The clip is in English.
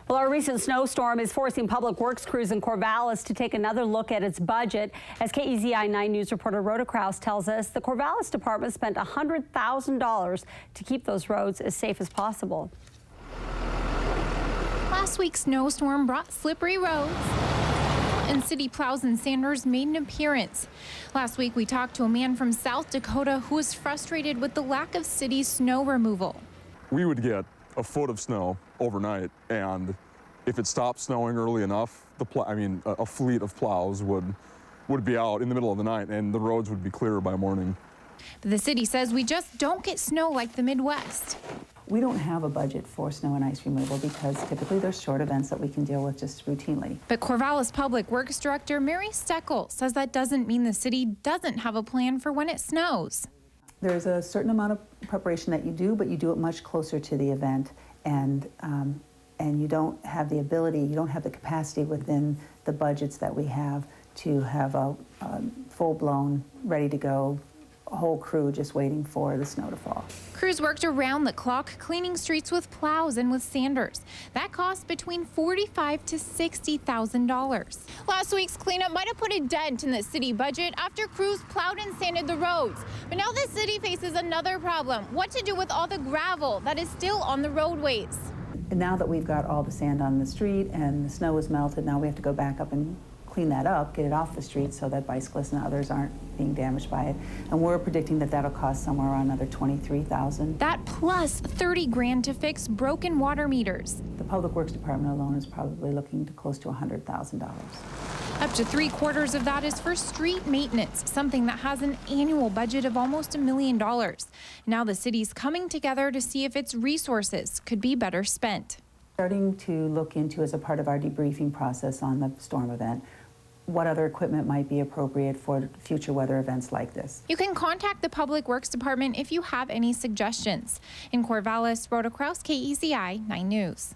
Well, our recent snowstorm is forcing public works crews in Corvallis to take another look at its budget. As KEZI 9 News reporter Rhoda Kraus tells us, the Corvallis Department spent $100,000 to keep those roads as safe as possible. Last week's snowstorm brought slippery roads, and city plows and sanders made an appearance. Last week, we talked to a man from South Dakota who was frustrated with the lack of city snow removal. We would get a foot of snow overnight, and if it stopped snowing early enough, a fleet of plows would be out in the middle of the night, and the roads would be clear by morning. But the city says we just don't get snow like the Midwest. We don't have a budget for snow and ice removal because typically there's short events that we can deal with just routinely. But Corvallis Public Works Director Mary Steckel says that doesn't mean the city doesn't have a plan for when it snows. There's a certain amount of preparation that you do, but you do it much closer to the event, and you don't have the ability, you don't have the capacity within the budgets that we have to have a full-blown, ready-to-go whole crew just waiting for the snow to fall. Crews worked around the clock cleaning streets with plows and with sanders. That cost between $45,000 to $60,000. Last week's cleanup might have put a dent in the city budget after crews plowed and sanded the roads. But now the city faces another problem: what to do with all the gravel that is still on the roadways. And now that we've got all the sand on the street and the snow is melted, now we have to go back up and clean that up, get it off the street so that bicyclists and others aren't being damaged by it. And we're predicting that that'll cost somewhere around another $23,000. That plus $30,000 to fix broken water meters. The Public Works Department alone is probably looking to close to $100,000. Up to 3/4 of that is for street maintenance, something that has an annual budget of almost $1 million. Now the city's coming together to see if its resources could be better spent. Starting to look into, as a part of our debriefing process on the storm event, what other equipment might be appropriate for future weather events like this. You can contact the Public Works Department if you have any suggestions. In Corvallis, Rhoda Kraus, KEZI 9 News.